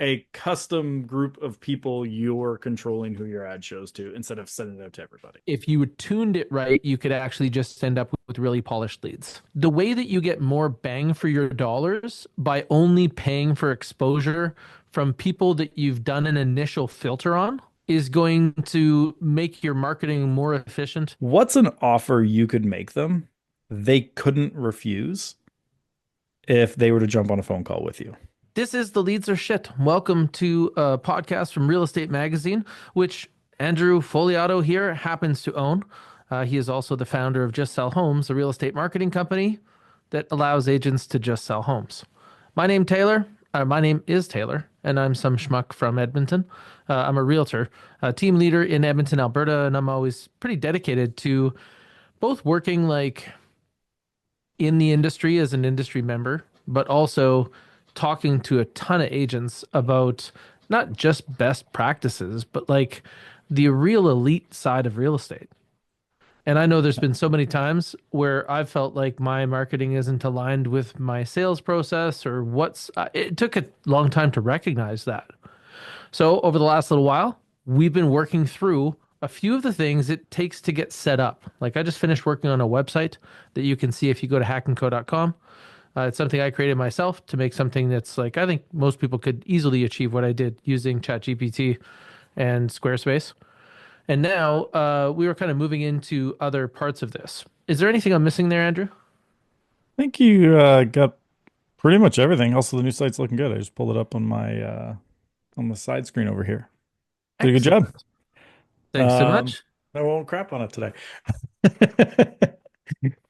a custom group of people you're controlling who your ad shows to instead of sending it out to everybody. If you tuned it right, you could actually just end up with really polished leads. The way that you get more bang for your dollars by only paying for exposure from people that you've done an initial filter on is going to make your marketing more efficient. What's an offer you could make them they couldn't refuse if they were to jump on a phone call with you? This is The Leads Are Shit. Welcome to a podcast from Real Estate Magazine, which Andrew Foliato here happens to own. He is also the founder of Just Sell Homes, a real estate marketing company that allows agents to just sell homes. My name Taylor. My name is Taylor, and I'm some schmuck from Edmonton. I'm a realtor, a team leader in Edmonton, Alberta, and I'm always pretty dedicated to both working like in the industry as an industry member, but also talking to a ton of agents about not just best practices, but like the real elite side of real estate. And I know there's been so many times where I've felt like my marketing isn't aligned with my sales process or it took a long time to recognize that. So over the last little while, we've been working through a few of the things it takes to get set up. Like I just finished working on a website that you can see if you go to hackandco.com. It's something I created myself to make something that's like I think most people could easily achieve what I did using ChatGPT and Squarespace. And now we were kind of moving into other parts of this. Is there anything I'm missing there, Andrew? I think you got pretty much everything. Also, the new site's looking good. I just pulled it up on the side screen over here. Did a good job. Excellent. Thanks so Um, much. I won't crap on it today.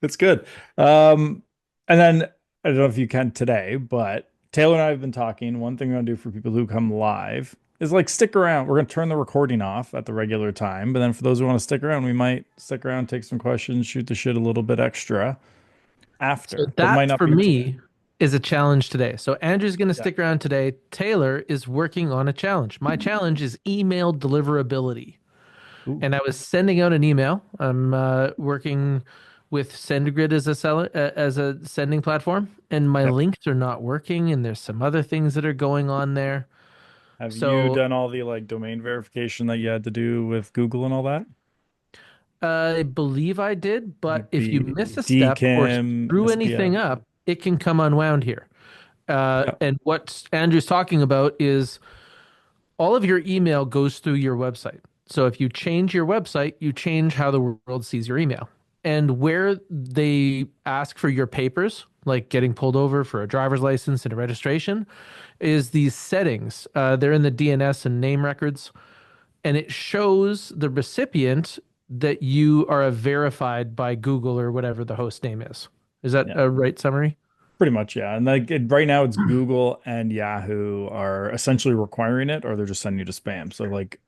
It's good. Um, and then I don't know if you can today, but Taylor and I have been talking. One thing we're gonna do for people who come live is like stick around. We're gonna turn the recording off at the regular time, but then for those who want to stick around, we might stick around, take some questions, shoot the shit a little bit extra So after, but might that not for be today. me is a challenge today. So Andrew's going to Yeah. stick around today. Taylor is working on a challenge. My challenge is email deliverability. Ooh. And I was sending out an email. I'm working with SendGrid as as a sending platform, and my Yep. links are not working. And there's some other things that are going on there. Have you So done all the like domain verification that you had to do with Google and all that? I believe I did, but if you B miss a step or DKIM, screw anything SPF. up, it can come unwound here. Yeah. And what Andrew's talking about is all of your email goes through your website. So if you change your website, you change how the world sees your email. And where they ask for your papers, like getting pulled over for a driver's license and a registration, is these settings. They're in the DNS and name records, and it shows the recipient that you are a verified by Google or whatever the host name is. Is that Yeah. a right summary? Pretty much, yeah. And like right now, it's Google and Yahoo are essentially requiring it, or they're just sending you to spam. So like,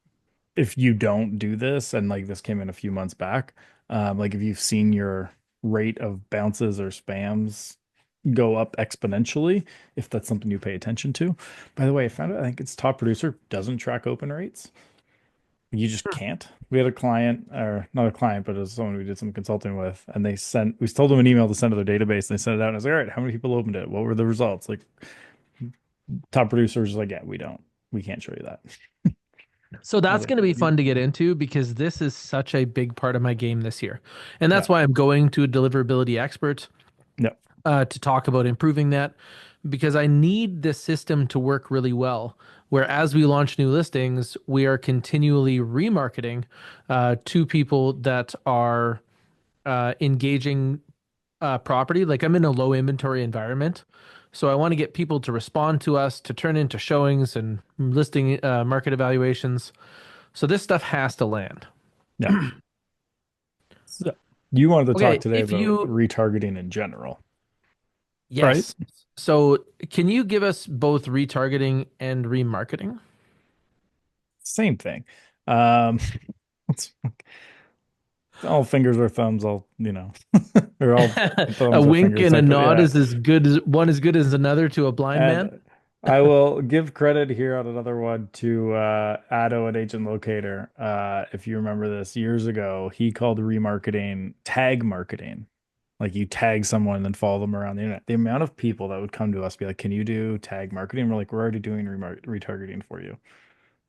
if you don't do this, and like this came in a few months back, like if you've seen your rate of bounces or spams go up exponentially, if that's something you pay attention to. By the way, I found out I think it's top producer doesn't track open rates. You just can't. We had a client, or not a client, but it was someone we did some consulting with, and we told them an email to send to their database, and they sent it out, and I was like, all right, how many people opened it? What were the results? Like, top producers like, yeah, we can't show you that. So I was that's like, going to be fun to get into because this is such a big part of my game this year. And yeah, that's why I'm going to a deliverability expert no, to talk about improving that because I need this system to work really well. Where as we launch new listings, we are continually remarketing to people that are engaging property. Like I'm in a low inventory environment. So I want to get people to respond to us to turn into showings and listing market evaluations. So this stuff has to land. yeah. So you wanted to talk Okay, today if about you, retargeting in general, right? yes. So can you give us both retargeting and remarketing? Same thing. Um, it's all fingers or thumbs, all or all A thumbs or wink fingers and a type of, nod yeah. is as good as one as good as another to a blind man. And I will give credit here on another one to Addo at Agent Locator. If you remember this years ago, he called remarketing tag marketing. Like you tag someone and then follow them around the internet. The amount of people that would come to us be like, "Can you do tag marketing?" We're like, "We're already doing retargeting for you.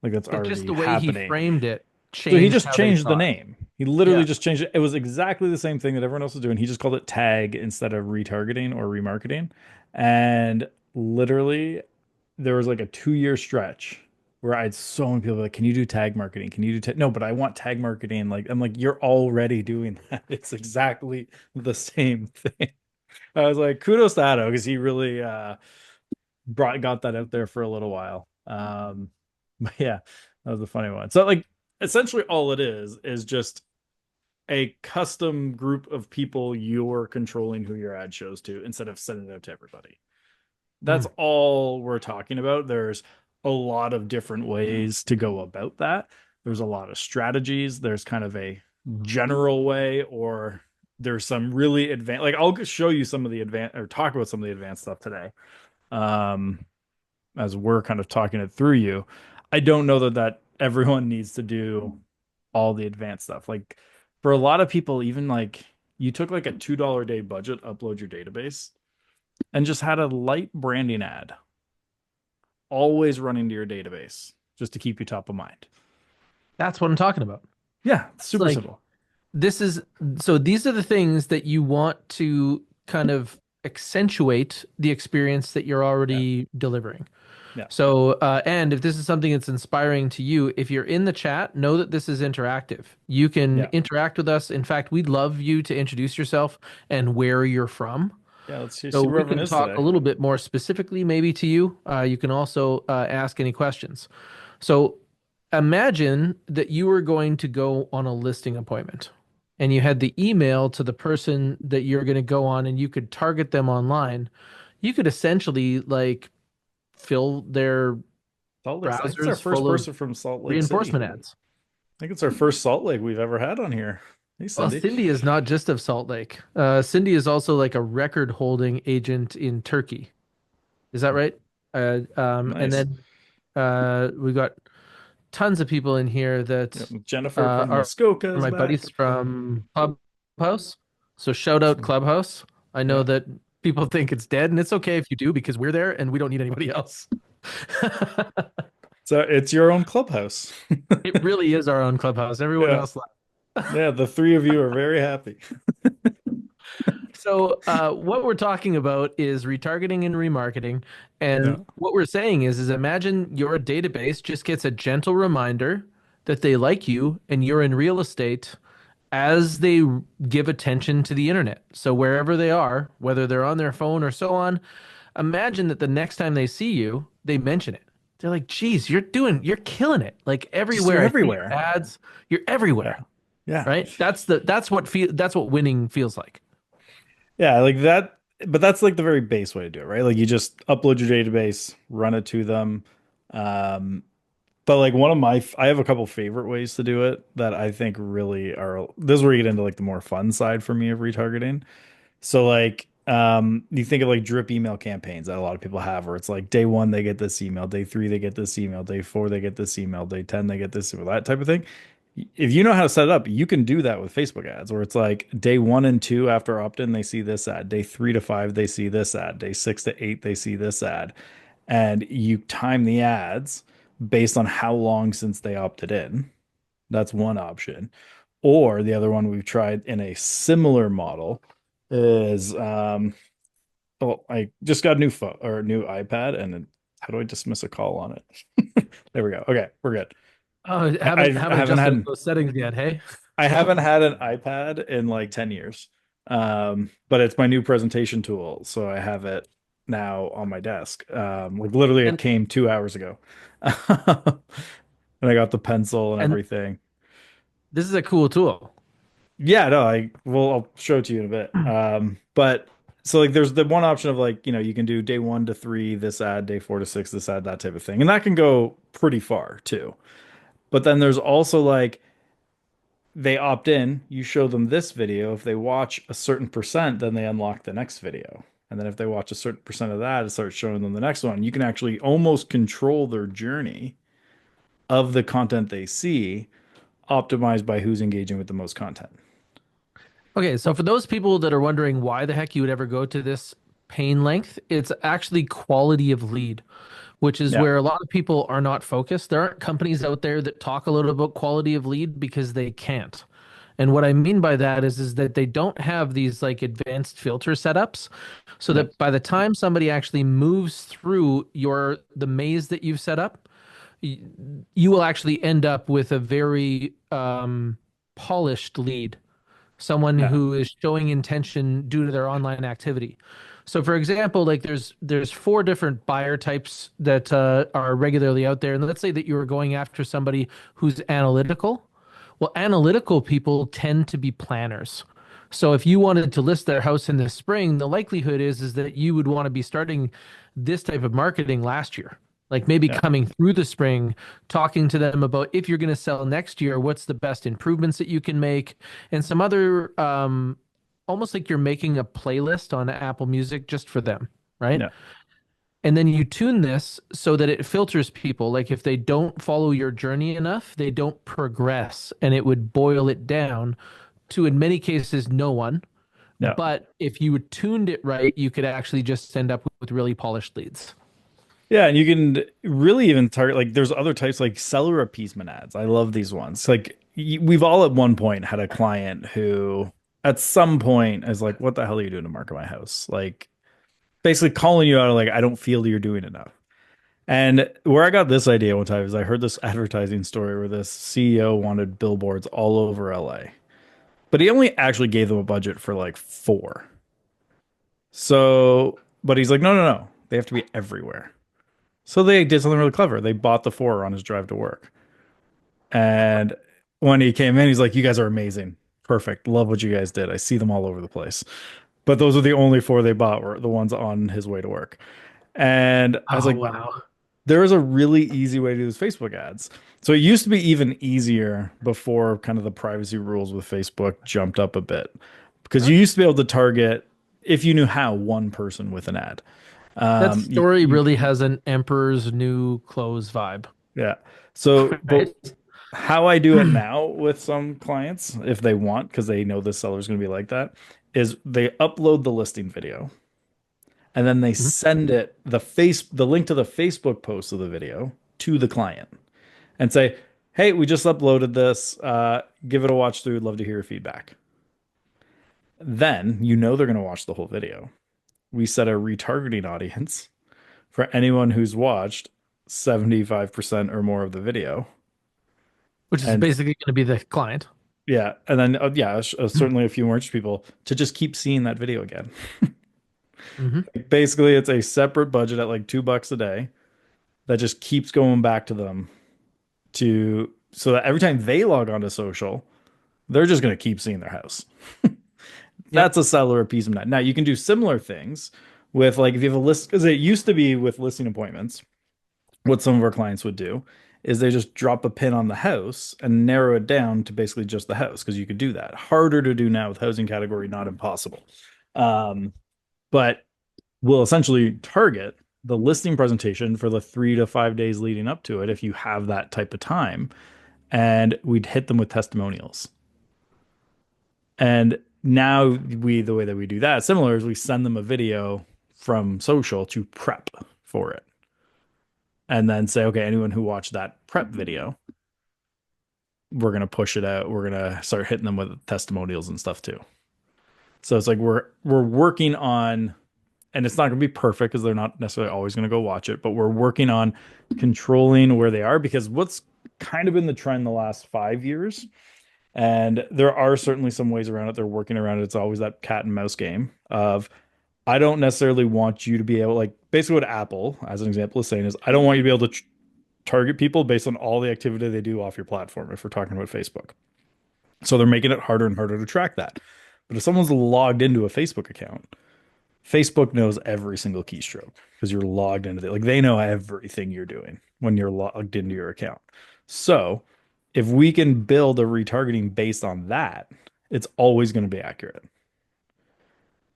Like that's But just already the way he happening." framed it So he changed just how they changed the thought. name. He literally Yeah. just changed it. It was exactly the same thing that everyone else was doing. He just called it tag instead of retargeting or remarketing. And literally, there was like a 2 year stretch where I had so many people like, "Can you do tag marketing? Can you do tag?" No, but I want tag marketing. Like, I'm like, "You're already doing that. It's exactly the same thing." I was like, kudos to Otto because he really got that out there for a little while. But yeah, that was a funny one. So like essentially all it is just a custom group of people you're controlling who your ad shows to instead of sending it out to everybody. That's Mm. all we're talking about. There's a lot of different ways to go about that. There's a lot of strategies. There's kind of a general way, or there's some really advanced, like I'll show you some of the advanced or talk about some of the advanced stuff today. Um, as we're kind of talking it through you. I don't know that everyone needs to do all the advanced stuff. Like for a lot of people, even like you took like a $2 a day budget, upload your database, and just had a light branding ad always running to your database just to keep you top of mind. That's what I'm talking about. Yeah, It's super like simple. this is so these are the things that you want to kind of accentuate the experience that you're Yeah, already delivering. yeah, So, and if this is something that's inspiring to you, if you're in the chat, know that this is interactive. You can yeah, interact with us. In fact, we'd love you to introduce yourself and where you're from. yeah. Let's see, So see where we everyone can is talk a today. little bit more specifically, maybe to you. You can also ask any questions. So imagine that you were going to go on a listing appointment and you had the email to the person that you're going to go on and you could target them online. You could essentially like fill their Salt Lake. I think it's our browsers first full of person from Salt Lake City. reinforcement ads. I think it's our first Salt Lake we've ever had on here. Hey, Well, Cindy. Cindy is not just of Salt Lake. Cindy is also like a record holding agent in Turkey. Is that right? And Nice. then we got tons of people in here Yep. that Jennifer from are Muskoka is my back. buddies from Clubhouse. So shout out Clubhouse. I know Yeah. that people think it's dead, and it's okay if you do because we're there and we don't need anybody else. So it's your own clubhouse. It really is our own Clubhouse. Everyone Yeah. else left. Yeah. The three of you are very happy. So, what we're talking about is retargeting and remarketing. And Yeah. what we're saying is imagine your database just gets a gentle reminder that they like you and you're in real estate as they give attention to the internet. So, wherever they are, whether they're on their phone or so on, imagine that the next time they see you, they mention it. They're like, geez, you're killing it. Like Just everywhere you're I see your everywhere. ads, you're Yeah. everywhere, Yeah. right? That's what winning feels like. Yeah. Like that. But that's like the very base way to do it, right? Like you just upload your database, run it to them. Um, but like one of my, I have a couple favorite ways to do it that I think really are, this is where you get into like the more fun side for me of retargeting. So like you think of like drip email campaigns that a lot of people have where it's like day one they get this email, day three they get this email, day four they get this email, day 10 they get this or that type of thing. If you know how to set it up, you can do that with Facebook ads where it's like day 1 and 2 after opt-in they see this ad, day 3 to 5 they see this ad, day 6 to 8 they see this ad. And you time the ads based on how long since they opted in. That's one option. Or the other one we've tried in a similar model is well, I just got a new phone or a new iPad and how do I dismiss a call on it? There we go. Okay, we're good. Oh, I, I, haven't I haven't adjusted had those settings yet, hey? I haven't had an iPad in like 10 years. But it's my new presentation tool, so I have it now on my desk. Like literally it And came 2 hours ago. And I got the pencil and and everything. this is a cool tool. Yeah, no, I'll show it to you in a bit. But so like there's the one option of like, you can do day 1 to 3, this ad, day 4 to 6, this ad, that type of thing. And that can go pretty far too. But then there's also like they opt in, you show them this video. If they watch a certain percent, then they unlock the next video. And then if they watch a certain percent of that, it starts showing them the next one. You can actually almost control their journey of the content they see, optimized by who's engaging with the most content. Okay, so for those people that are wondering why the heck you would ever go to this pain length, it's actually quality of lead, which is Yeah. where a lot of people are not focused. There aren't companies out there that talk a little about quality of lead because they can't. And what I mean by that is that they don't have these like advanced filter setups so Yep. that by the time somebody actually moves through the maze that you've set up, you will actually end up with a very polished lead, someone Yeah. who is showing intention due to their online activity. So, for example, like there's four different buyer types that are regularly out there, and let's say that you were going after somebody who's analytical. Well, analytical people tend to be planners. So, if you wanted to list their house in the spring, the likelihood is that you would want to be starting this type of marketing last year. Like maybe Yeah. coming through the spring, talking to them about if you're going to sell next year, what's the best improvements that you can make, and some other almost like you're making a playlist on Apple Music just for them, right? Yeah. And then you tune this so that it filters people. Like if they don't follow your journey enough, they don't progress, and it would boil it down to, in many cases, no one. Yeah. But if you tuned it right, you could actually just end up with really polished leads. Yeah, and you can really even target like there's other types like seller appeasement ads. I love these ones. Like we've all at one point had a client who at some point is like, "What the hell are you doing to market my house?" Like basically calling you out like, "I don't feel you're doing enough." And where I got this idea one time is I heard this advertising story where this CEO wanted billboards all over LA, but he only actually gave them a budget for like four. So, but he's like, "No, no, no. They have to be everywhere." So they did something really clever. They bought the four on his drive to work. And when he came in, he's like, "You guys are amazing. Perfect. Love what you guys did. I see them all over the place." But those are the only four they bought were the ones on his way to work. And I was Oh, like, wow. there is a really easy way to do this Facebook ads. So it used to be even easier before kind of the privacy rules with Facebook jumped up a bit because you used to be able to target, if you knew how, one person with an ad. That story You really has an Emperor's New Clothes vibe, Yeah. So, but right? how I do it now with some clients, if they want, because they know the seller's going to be like that, is they upload the listing video and then they Mhm. send the link to the Facebook post of the video to the client and say, "Hey, we just uploaded this. Give it a watch through. Love to hear your feedback." Then you know they're going to watch the whole video. We set a retargeting audience for anyone who's watched 75% or more of the video. Which is And basically going to be the client. yeah, and then yeah, certainly a few more interested people to just keep seeing that video again. Hmm. Like, basically, it's a separate budget at like $2 a day that just keeps going back to them to so that every time they log on to social, they're just going to keep seeing their house. Yep. That's a seller appeasement. Now you can do similar things with like if you have a list because it used to be with listing appointments. What some of our clients would do is they just drop a pin on the house and narrow it down to basically just the house because you could do that. Harder to do now with housing category, not impossible. Um, but we'll essentially target the listing presentation for the 3 to 5 days leading up to it if you have that type of time. And we'd hit them with testimonials. And now the way that we do that, similar, is we send them a video from social to prep for it. And then say, okay, anyone who watched that prep video, we're gonna push it out. We're gonna start hitting them with testimonials and stuff too. So it's like we're working on, and it's not gonna be perfect because they're not necessarily always gonna go watch it, but we're working on controlling where they are because what's kind of been the trend the last 5 years, and there are certainly some ways around it. They're working around it. It's always that cat and mouse game of I don't necessarily want you to be able like basically what Apple, as an example, is saying is I don't want you to be able to target people based on all the activity they do off your platform if we're talking about Facebook. So they're making it harder and harder to track that. But if someone's logged into a Facebook account, Facebook knows every single keystroke because you're logged into it. Like they know everything you're doing when you're logged into your account. So if we can build a retargeting based on that, it's always going to be accurate.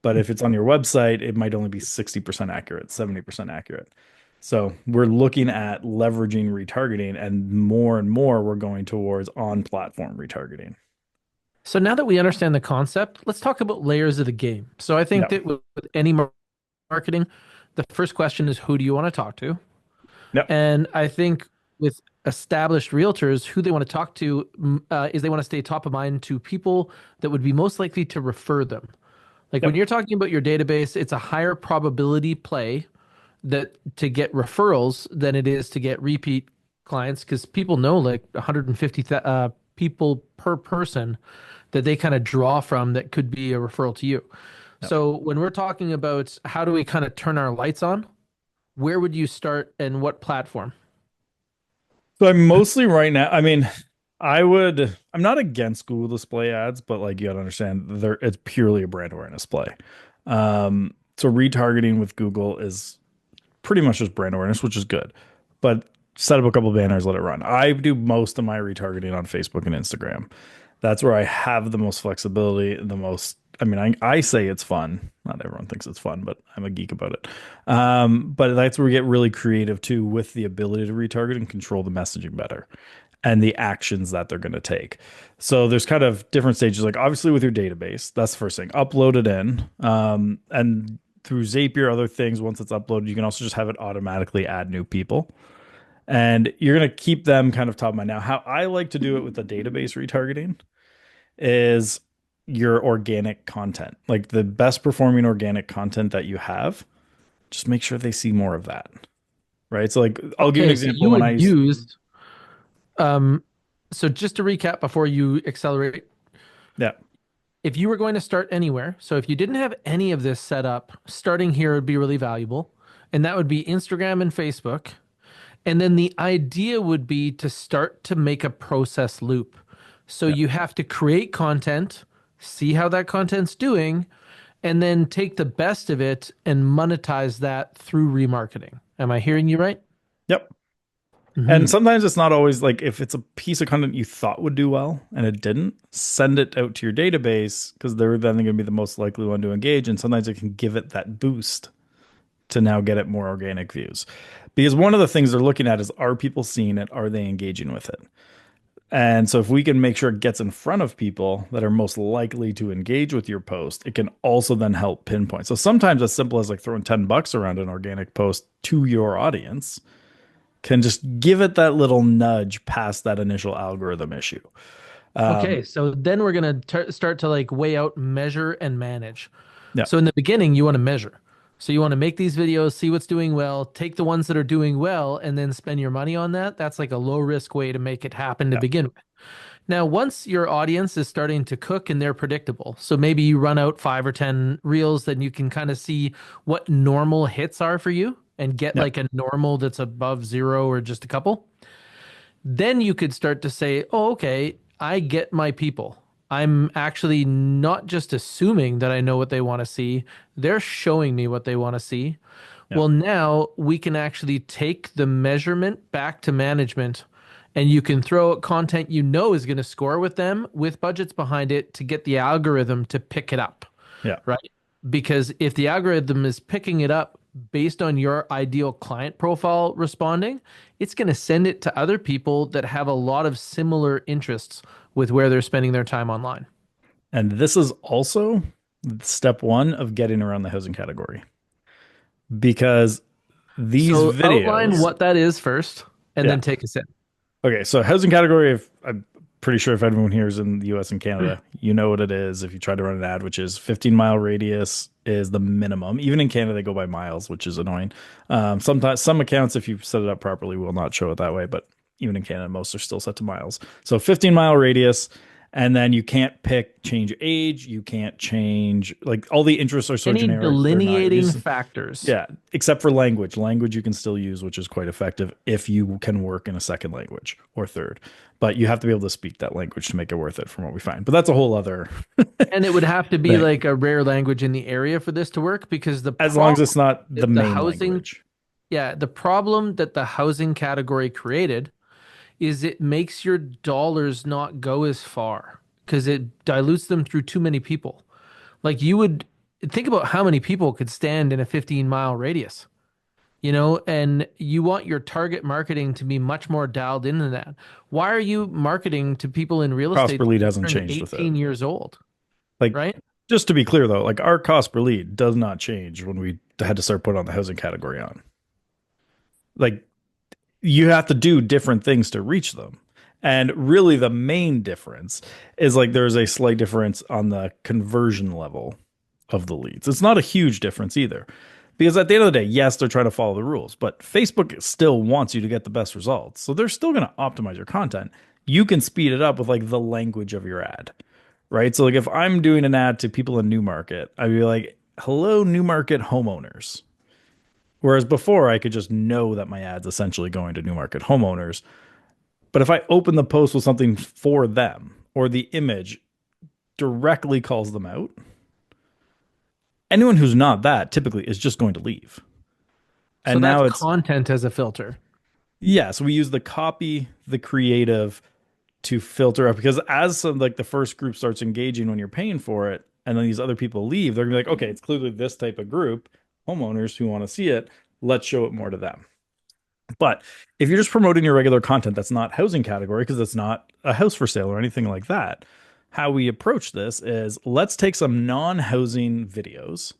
But if it's on your website, it might only be 60% accurate, 70% accurate. So we're looking at leveraging retargeting, and more we're going towards on platform retargeting. So now that we understand the concept, let's talk about layers of the game. So I think Yeah. that with any marketing, the first question is who do you want to talk to? Yep. And I think with established realtors, who they want to talk to is they want to stay top of mind to people that would be most likely to refer them. Like when Yep. you're talking about your database, it's a higher probability play that to get referrals than it is to get repeat clients because people know like 150 people per person that they kind of draw from that could be a referral to you. Yep. So when we're talking about how do we kind of turn our lights on, where would you start and what platform? So I'm mostly right now, I mean, I'm not against Google display ads, but like you gotta understand it's purely a brand awareness play. So retargeting with Google is pretty much just brand awareness, which is good. But set up a couple banners, let it run. I do most of my retargeting on Facebook and Instagram. That's where I have the most flexibility, the most. I mean, I say it's fun. Not everyone thinks it's fun, but I'm a geek about it. But that's where we get really creative too with the ability to retarget and control the messaging better and the actions that they're going to take. So there's kind of different stages. Like obviously with your database, that's the first thing. Upload it in, and through Zapier, other things. Once it's uploaded, you can also just have it automatically add new people, and you're going to keep them kind of top of mind. Now, how I like to do it with the database retargeting is your organic content, like the best performing organic content that you have. Just make sure they see more of that, right? So, like, I'll give you an Okay, so example. you When I would use, use um so just to recap before you accelerate, yeah, if you were going to start anywhere, so if you didn't have any of this set up, starting here would be really valuable, and that would be Instagram and Facebook. And then the idea would be to start to make a process loop. So yeah, you have to create content, see how that content's doing, and then take the best of it and monetize that through remarketing. Am I hearing you right? yep. And Hmm. sometimes it's not always like if it's a piece of content you thought would do well and it didn't, send it out to your database because they're then going to be the most likely one to engage. And sometimes it can give it that boost to now get it more organic views. Because one of the things they're looking at is are people seeing it? Are they engaging with it? And so if we can make sure it gets in front of people that are most likely to engage with your post, it can also then help pinpoint. So sometimes as simple as like throwing $10 around an organic post to your audience can just give it that little nudge past that initial algorithm issue. Okay, Um, so then we're going to start to like weigh out, measure, and manage. yeah, So in the beginning, you want to measure. So you want to make these videos, see what's doing well, take the ones that are doing well, and then spend your money on that. That's like a low risk way to make it happen to yeah, begin with. Now, once your audience is starting to cook and they're predictable, so maybe you run out 5 or 10 reels, then you can kind of see what normal hits are for you and get yeah, like a normal that's above zero or just a couple. Then you could start to say, oh, okay, I get my people. I'm actually not just assuming that I know what they want to see. They're showing me what they want to see. yeah. Well, now we can actually take the measurement back to management and you can throw out content you know is going to score with them with budgets behind it to get the algorithm to pick it up, Yeah. right? Because if the algorithm is picking it up based on your ideal client profile responding, it's going to send it to other people that have a lot of similar interests with where they're spending their time online. And this is also step one of getting around the housing category because these So outline videos, what that is first and yeah. then take us in. Okay, so housing category, if I'm pretty sure if everyone here is in the US and Canada, you know what it is if you try to run an ad, which is 15-mile radius is the minimum. Even in Canada, they go by miles, which is annoying. Sometimes some accounts, if you set it up properly, will not show it that way, but even in Canada, most are still set to miles. So 15-mile radius, and then you can't pick change age, you can't change like all the interests are so Any generic, they're not delineating used. factors? Yeah, except for language. Language you can still use, which is quite effective if you can work in a second language or third. But you have to be able to speak that language to make it worth it from what we find. But that's a whole other And it would have to be thing. like a rare language in the area for this to work because the As long as problem it's not the that the main housing, language. yeah, the problem that the housing category created is it makes your dollars not go as far because it dilutes them through too many people. Like you would think about how many people could stand in a 15-mile radius. and you want your target marketing to be much more dialed into that. Why are you marketing to people in real Cost estate per that lead just hasn't turned changed with it. 18 years old, Like, right? just to be clear though, like our cost per lead does not change when we had to start putting on the housing category on. Like, you have to do different things to reach them. And really, the main difference is like there's a slight difference on the conversion level of the leads. It's not a huge difference either. Because at the end of the day, yes, they're trying to follow the rules, but Facebook still wants you to get the best results. So they're still going to optimize your content. You can speed it up with like the language of your ad, right? So like if I'm doing an ad to people in Newmarket, I'd be like, "Hello, Newmarket homeowners." Whereas before, I could just know that my ad's essentially going to Newmarket homeowners. But if I open the post with something for them or the image directly calls them out, anyone who's not that typically is just going to leave. So And that's now it's, content as a filter. yes, we use the copy, the creative to filter up because as some like the first group starts engaging when you're paying for it, and then these other people leave, they're gonna be like, okay, it's clearly this type of group, homeowners who want to see it. Let's show it more to them. But if you're just promoting your regular content that's not housing category, because it's not a house for sale or anything like that, how we approach this is let's take some non-housing videos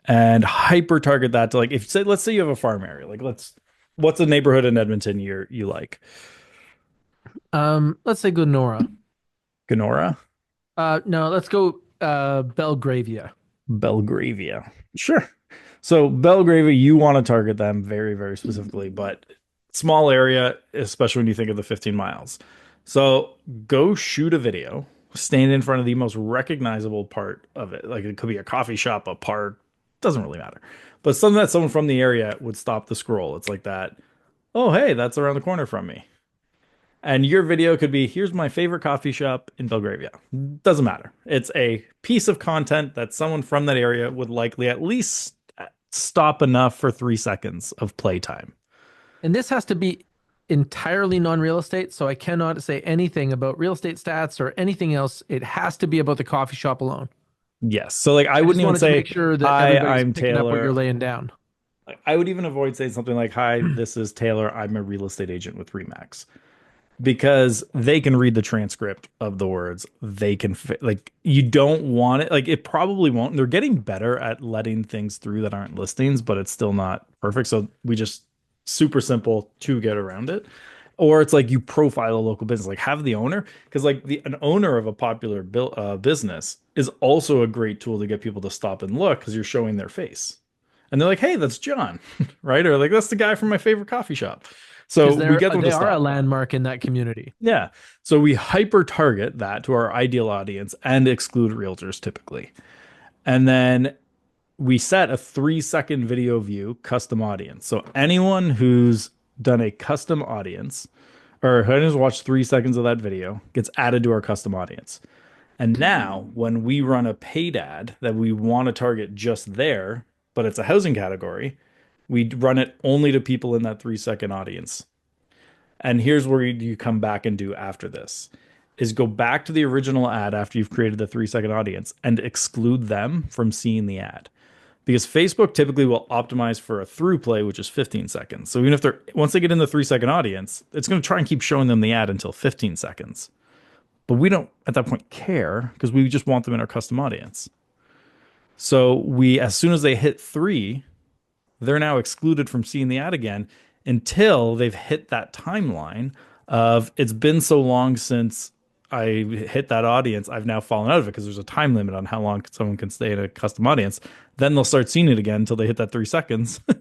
and hyper target that to like if say let's say you have a farm area, like what's a neighborhood in Edmonton you like? Let's say Glenora. Kenora? No, let's go Belgravia. Belgravia. Sure. So Belgravia, you want to target them very, very specifically, but small area, especially when you think of the 15 miles. So go shoot a video, stand in front of the most recognizable part of it. Like it could be a coffee shop, a park, doesn't really matter. But something that someone from the area would stop the scroll. It's like that, oh, hey, that's around the corner from me. And your video could be, here's my favorite coffee shop in Belgravia. Doesn't matter. It's a piece of content that someone from that area would likely at least stop enough for 3 seconds of playtime. And this has to be entirely non-real estate, so I cannot say anything about real estate stats or anything else. It has to be about the coffee shop alone. Yes. So like I I wouldn't just even wanted to say, make sure that hi, everybody's I'm picking up what you're Taylor. laying down. Like, I would even avoid saying something like, hi, this is Taylor. I'm a real estate agent with Remax. Because they can read the transcript of the words. They can like you don't want it like it probably won't. They're getting better at letting things through that aren't listings, but it's still not perfect. So we just super simple to get around it. Or it's like you profile a local business, like have the owner, because like the an owner of a popular business is also a great tool to get people to stop and look because you're showing their face, and they're like, "Hey, that's John," right? Or like that's the guy from my favorite coffee shop. So Because we get them they to are a stop. landmark in that community. Yeah. So we hyper target that to our ideal audience and exclude realtors typically. And then we set a 3 second video view custom audience. So anyone who's done a custom audience or who has watched 3 seconds of that video gets added to our custom audience. And now when we run a paid ad that we want to target just there, but it's a housing category, we run it only to people in that 3 second audience. And here's where you come back and do after this is go back to the original ad after you've created the 3 second audience and exclude them from seeing the ad. Because Facebook typically will optimize for a through play, which is 15 seconds. So even if they're once they get in the 3 second audience, it's going to try and keep showing them the ad until 15 seconds. But we don't at that point care because we just want them in our custom audience. So we, as soon as they hit three, they're now excluded from seeing the ad again until they've hit that timeline of it's been so long since I hit that audience, I've now fallen out of it because there's a time limit on how long someone can stay in a custom audience. Then they'll start seeing it again until they hit that 3 seconds and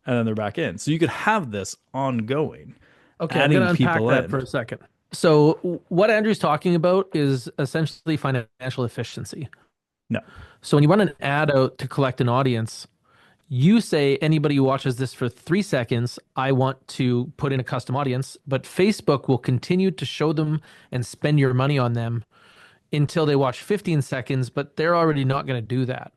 then they're back in. So you could have this ongoing, Okay, I'm going adding to unpack people that in. for a second. So, what Andrew's talking about is essentially financial efficiency. No. So, when you run an ad out to collect an audience, you say anybody who watches this for 3 seconds, I want to put in a custom audience, but Facebook will continue to show them and spend your money on them until they watch 15 seconds, but they're already not going to do that.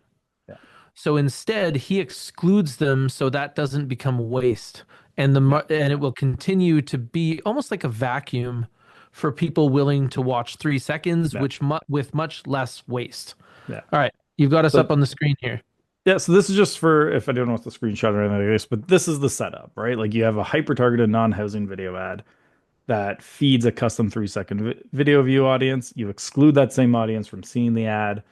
Yeah. So instead, he excludes them so that doesn't become waste. Yeah. And it will continue to be almost like a vacuum for people willing to watch 3 seconds, Yeah. which with much less waste. Yeah. All right, you've got us So up on the screen here. Yeah, so this is just for if I don't know what the screenshot or anything like this, but this is the setup, right? Like you have a hyper-targeted non-housing video ad that feeds a custom 3-second video view audience. You exclude that same audience from seeing the ad.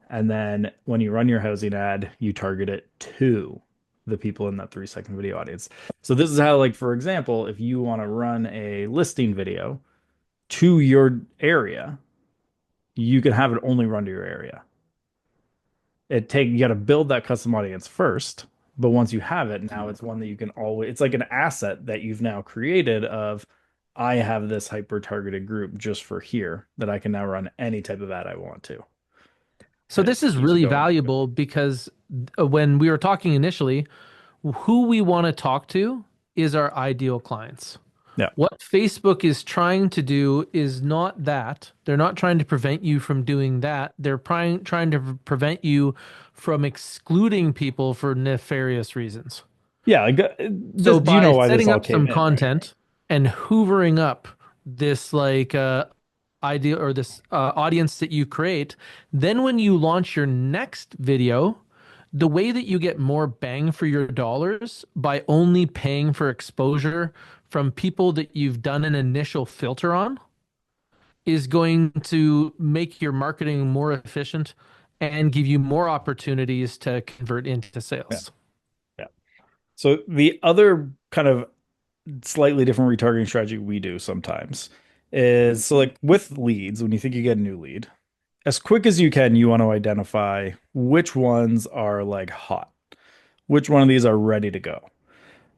And then when you run your housing ad, you target it to the people in that 3-second video audience. So this is how, like, for example, if you want to run a listing video to your area, you can have it only run to your area. You got to build that custom audience first, but once you have it, now it's one that you can always, it's like an asset that you've now created of, I have this hyper targeted group just for here that I can now run any type of ad I want to. So And it this is keeps really going. valuable because when we were talking initially, who we want to talk to is our ideal clients. Yeah. What Facebook is trying to do is not that. They're not trying to prevent you from doing that. They're trying to prevent you from excluding people for nefarious reasons. Yeah. Like, So do you by know why this setting all up came some in, right? content and hoovering up this idea or this audience that you create, then when you launch your next video, the way that you get more bang for your dollars by only paying for exposure from people that you've done an initial filter on is going to make your marketing more efficient and give you more opportunities to convert into Yeah. sales. Yeah. So the other kind of slightly different retargeting strategy we do sometimes is so like with leads, when you think you get a new lead, as quick as you can, you want to identify which ones are like hot, which one of these are ready to go.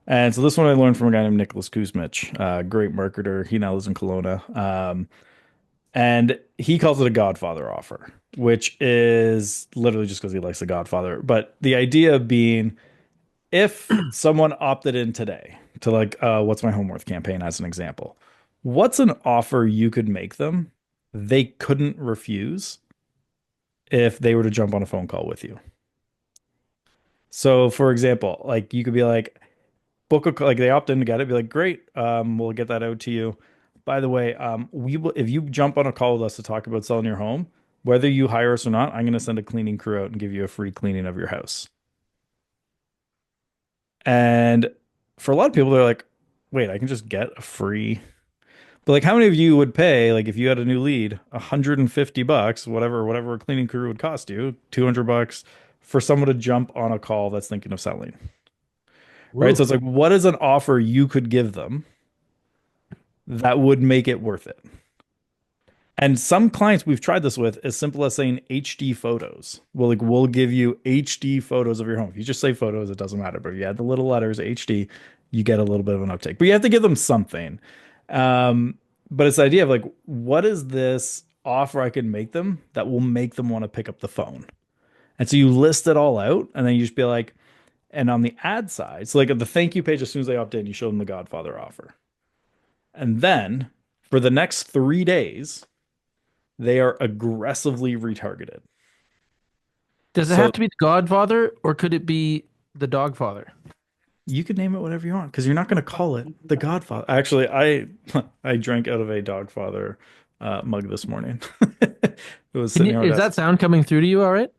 And so this one I learned from a guy named Nicholas Kuzmich, great marketer. He now lives in Kelowna. And he calls it a Godfather offer, which is literally just because he likes the Godfather. But the idea being if someone opted in today to like what's my home worth campaign as an example, what's an offer you could make them they couldn't refuse if they were to jump on a phone call with you? So for example, like you could be like book a like they opt in to get it, be like, great, we'll get that out to you. By the way, we will if you jump on a call with us to talk about selling your home, whether you hire us or not, I'm going to send a cleaning crew out and give you a free cleaning of your house. And for a lot of people, they're like, wait, I can just get a free. But like, how many of you would pay, like, if you had a new lead, $150, whatever a cleaning crew would cost you, $200 for someone to jump on a call that's thinking of selling, right? So Woo. it's like, what is an offer you could give them that would make it worth it? And some clients we've tried this with as simple as saying HD photos. We'll give you HD photos of your home. If you just say photos, it doesn't matter. But if you add the little letters HD, you get a little bit of an uptake. But you have to give them something. Um, but it's the idea of like, what is this offer I can make them that will make them want to pick up the phone? And so you list it all out, and then you just be like, and on the ad side, so like at the thank you page, as soon as they opt in, you show them the Godfather offer. And then for the next 3 days, they are aggressively retargeted. Does it So have to be the Godfather or could it be the Dogfather? you can name it whatever you want because you're not going to call it the Godfather. Actually, I drank out of a Dogfather mug this morning. It was Can sitting you, on our is desk. that sound coming through to you all right?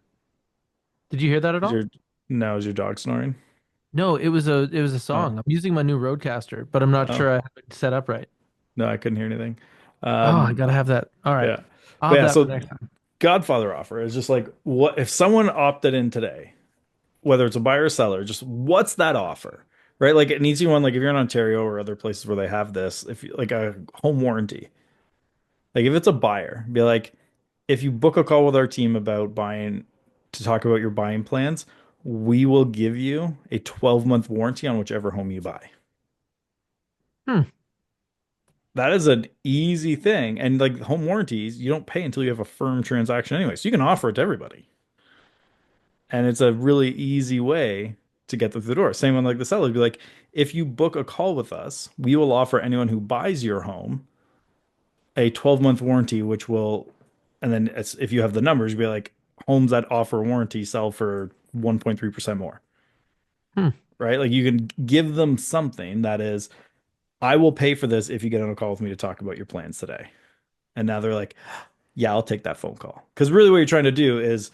Did you hear that at Is all? your now is your dog snoring? No, it was a Oh, song. I'm using my new Roadcaster, but I'm not oh sure I have it set up right. no, I couldn't hear anything. Oh, I Um, gotta have that. All right. yeah, I'll but have yeah. that for So next time. Godfather offer is just like what if someone opted in today, whether it's a buyer or seller, just what's that offer? Right? Like an easy one, like if you're in Ontario or other places where they have this, if you like a home warranty. Like if it's a buyer, be like, if you book a call with our team about buying to talk about your buying plans, we will give you a 12-month warranty on whichever home you buy. Hmm. That is an easy thing. And like home warranties, you don't pay until you have a firm transaction anyway. So you can offer it to everybody. And it's a really easy way to get them through the door. Same one like the seller would be like, if you book a call with us, we will offer anyone who buys your home a 12-month warranty, which will, and then if you have the numbers, you'd be like, homes that offer warranty sell for 1.3% more, Hmm. right? Like you can give them something that is, I will pay for this if you get on a call with me to talk about your plans today. And now they're like, yeah, I'll take that phone call. Because really what you're trying to do is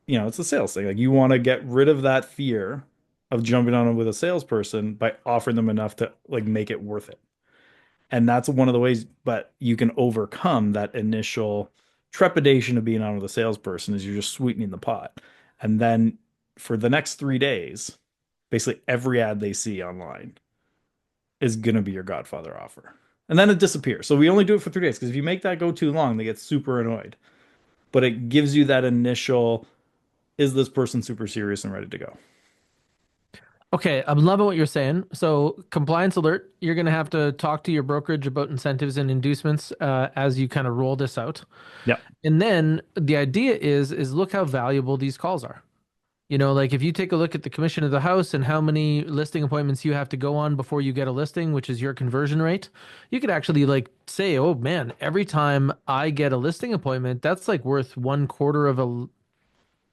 it's a sales thing. Like you want to get rid of that fear of jumping on with a salesperson by offering them enough to like make it worth it. And that's one of the ways, but you can overcome that initial trepidation of being on with a salesperson is you're just sweetening the pot. And then for the next 3 days, basically every ad they see online is going to be your Godfather offer. And then it disappears. So we only do it for 3 days because if you make that go too long, they get super annoyed. But it gives you that initial, is this person super serious and ready to go? Okay, I'm loving what you're saying. So, compliance alert, you're going to have to talk to your brokerage about incentives and inducements as you kind of roll this out. Yeah. And then the idea is look how valuable these calls are. You know, like if you take a look at the commission of the house and how many listing appointments you have to go on before you get a listing, which is your conversion rate, you could actually like say, "Oh man, every time I get a listing appointment, that's like worth 1/4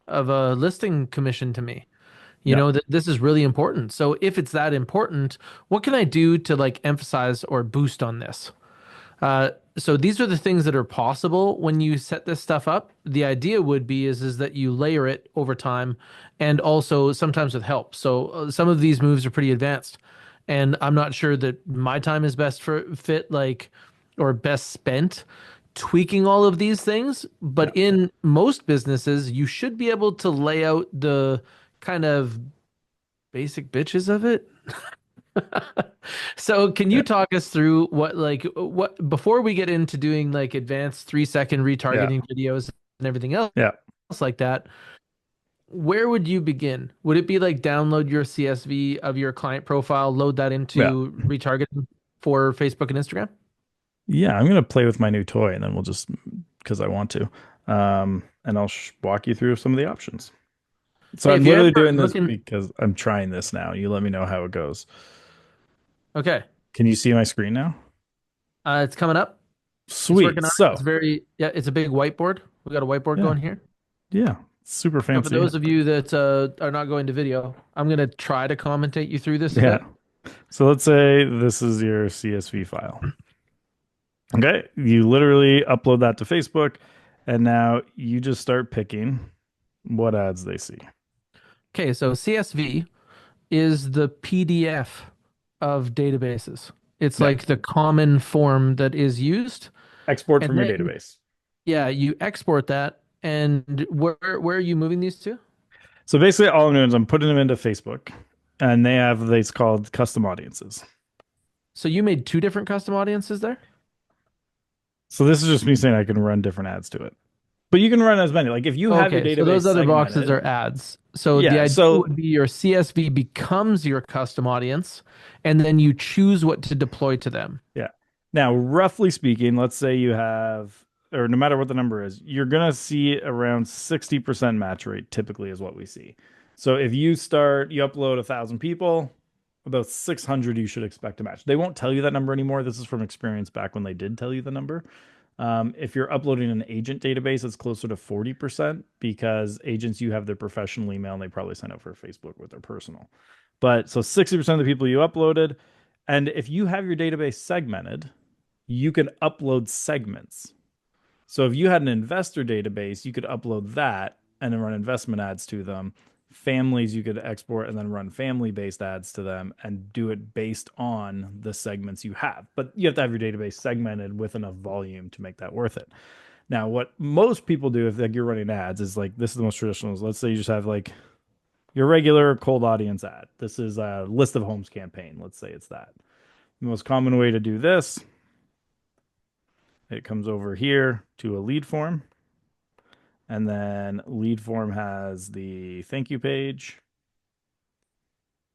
of a listing commission to me." You Yeah. know, that this is really important. So if it's that important, what can I do to like emphasize or boost on this? So these are the things that are possible when you set this stuff up. The idea would be is that you layer it over time and also sometimes with help. So some of these moves are pretty advanced. And I'm not sure that my time is best for fit like or best spent tweaking all of these things, Yeah. but in most businesses you should be able to lay out the kind of basic bitches of it. So can you Yeah. talk us through what before we get into doing like advanced 3-second Yeah. retargeting videos and everything else Yeah. like that, where would you begin? Would it be like download your CSV of your client profile, load that Yeah. into retargeting for Facebook and Instagram? Yeah. I'm going to play with my new toy and then we'll just, because I want to. And I'll walk you through some of the options. So Hey, I'm if you're literally ever doing this looking, because I'm trying this now. You let me know how it goes. okay, Can you see my screen now? it's coming up. It's Sweet. working on it. It's So, very, yeah, it's a big whiteboard. We got a whiteboard yeah. going here. Yeah. Super So for fancy. those of you that are not going to video, I'm gonna try to commentate you through this a Yeah. bit. So let's say this is your CSV file. Okay. You literally upload that to Facebook and now you just start picking what ads they see. Okay, so CSV is the PDF of databases. It's Yeah. like the common form that is used. Export And from your then, database. yeah, you export that. And where are you moving these to? So basically, all I'm doing is I'm putting them into Facebook, and they have these called custom audiences. So you made two different custom audiences there? So this is just me saying I can run different ads to it, but you can run as many. Like if you have your Okay, so database those other boxes segmented, are ads. So the yeah. idea So would be your CSV becomes your custom audience, and then you choose what to deploy to them. yeah. Now, roughly speaking, let's say you have, or no matter what the number is, you're gonna see around 60% match rate. Typically, is what we see. So if you upload 1,000 people, about 600 you should expect to match. They won't tell you that number anymore. This is from experience back when they did tell you the number. If you're uploading an agent database, it's closer to 40% because agents, you have their professional email and they probably sign up for Facebook with their personal. But so 60% of the people you uploaded. And if you have your database segmented, you can upload segments. So if you had an investor database, you could upload that and then run investment ads to them. Families, you could export and then run family based ads to them and do it based on the segments you have. But you have to have your database segmented with enough volume to make that worth it. Now, what most people do if like you're running ads is like this is the most traditional. Let's say you just have like your regular cold audience ad. This is a list of homes campaign. Let's say it's that. The most common way to do this, it comes over here to a lead form. And then lead form has the thank you page.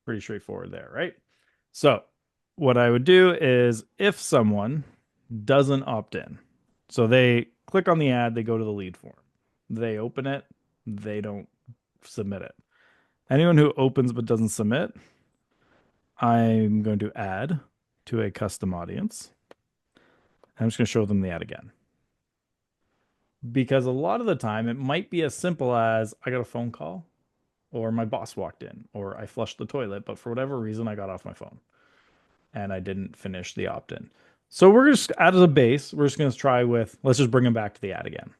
Pretty straightforward there, right? So, what I would do is if someone doesn't opt in, so they click on the ad, they go to the lead form, they open it, they don't submit it. Anyone who opens but doesn't submit, I'm going to add to a custom audience. I'm just going to show them the ad again. Because a lot of the time, it might be as simple as I got a phone call or my boss walked in, or I flushed the toilet, but for whatever reason, I got off my phone and I didn't finish the opt in. So we're just out of the base, we're just going to try with, let's just bring them back to the ad again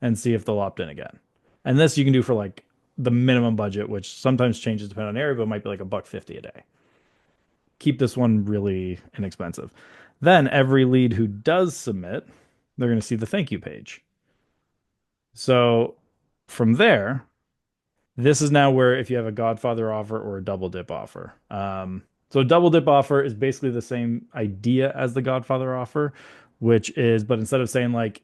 and see if they'll opt in again. And this you can do for like the minimum budget, which sometimes changes depending on area, but might be like $1.50 a day. Keep this one really inexpensive. Then every lead who does submit, they're going to see the thank you page. So from there, this is now where if you have a Godfather offer or a double dip offer. So a double dip offer is basically the same idea as the Godfather offer, which is, but instead of saying like,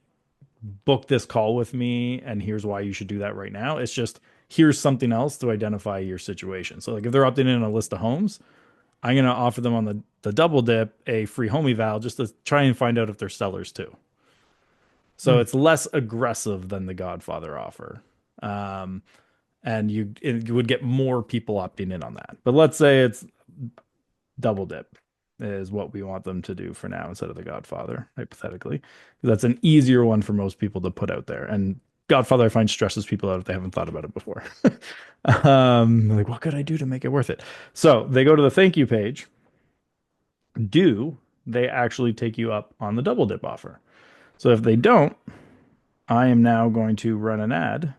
book this call with me and here's why you should do that right now, it's just here's something else to identify your situation. So like if they're opting in on a list of homes, I'm going to offer them on the double dip a free home eval just to try and find out if they're sellers too. So Hmm. it's less aggressive than the Godfather offer. Um, and you would get more people opting in on that. But let's say it's double dip is what we want them to do for now instead of the Godfather, hypothetically. That's an easier one for most people to put out there. And Godfather, I find, stresses people out if they haven't thought about it before. Like, what could I do to make it worth it? So they go to the thank you page. Do they actually take you up on the double dip offer? So if they don't, I am now going to run an ad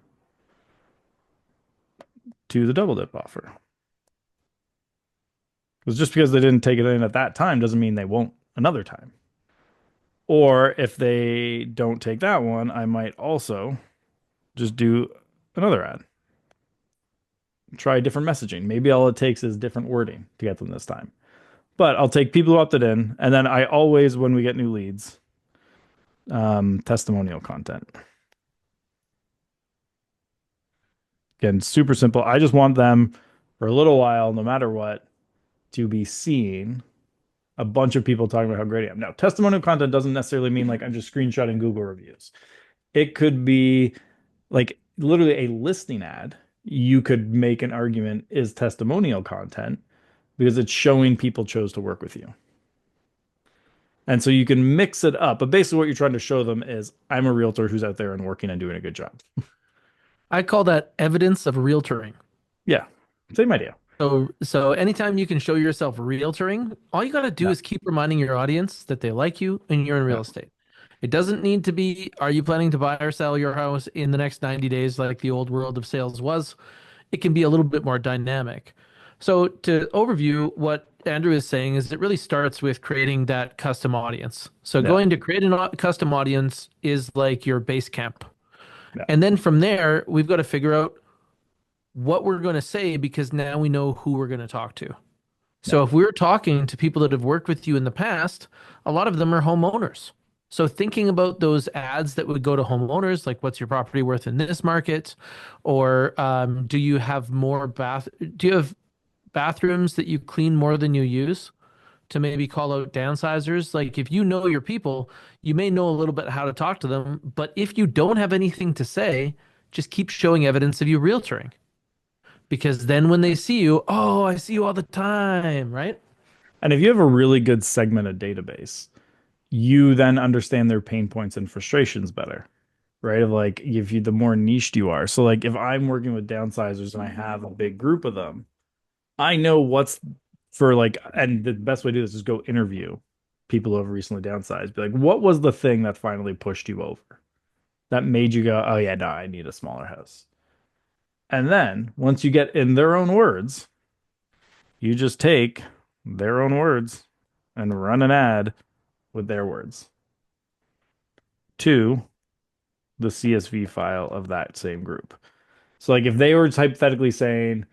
to the double dip offer. Because just because they didn't take it in at that time doesn't mean they won't another time. Or if they don't take that one, I might also just do another ad. Try different messaging. Maybe all it takes is different wording to get them this time. But I'll take people who opted in, and then I always, when we get new leads, testimonial content. Again, super simple. I just want them for a little while, no matter what, to be seeing a bunch of people talking about how great I am. Now, testimonial content doesn't necessarily mean like I'm just screenshotting Google reviews. It could be like literally a listing ad. You could make an argument is testimonial content because it's showing people chose to work with you. And so you can mix it up. But basically, what you're trying to show them is I'm a realtor who's out there and working and doing a good job. I call that evidence of realtoring. Yeah, same idea. So anytime you can show yourself realtoring, all you got to do Yeah, is keep reminding your audience that they like you and you're in yeah, real estate. It doesn't need to be, are you planning to buy or sell your house in the next 90 days like the old world of sales was? It can be a little bit more dynamic. So to overview what Andrew is saying is it really starts with creating that custom audience. So yeah, going to create a custom audience is like your base camp. yeah, And then from there, we've got to figure out what we're going to say because now we know who we're going to talk to. yeah, So if we're talking to people that have worked with you in the past, a lot of them are homeowners. So thinking about those ads that would go to homeowners, like what's your property worth in this market, or do you have more do you have bathrooms that you clean more than you use? To maybe call out downsizers. Like if you know your people, you may know a little bit how to talk to them. But if you don't have anything to say, just keep showing evidence of you realtoring because then when they see you, oh, I see you all the time, right? and if you have a really good segmented database, you then understand their pain points and frustrations better, right? Of like if you the more niched you are. So like if I'm working with downsizers and I have a big group of them, I know what's for like, and the best way to do this is go interview people who have recently downsized. Be like, what was the thing that finally pushed you over? That made you go, oh yeah, no, I need a smaller house. And then once you get in their own words, you just take their own words and run an ad with their words to the CSV file of that same group. So like if they were hypothetically saying,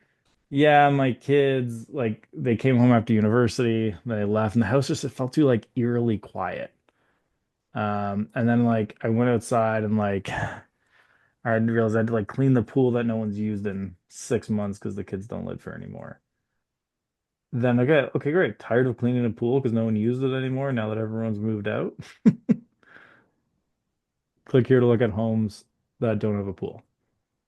yeah, my kids like they came home after university, they left, and the house just it felt too like eerily quiet. And then like I went outside and like I realized I had to like clean the pool that no one's used in 6 months because the kids don't live here anymore. Then okay, okay, great. Tired of cleaning a pool because no one used it anymore now that everyone's moved out. Click here to look at homes that don't have a pool.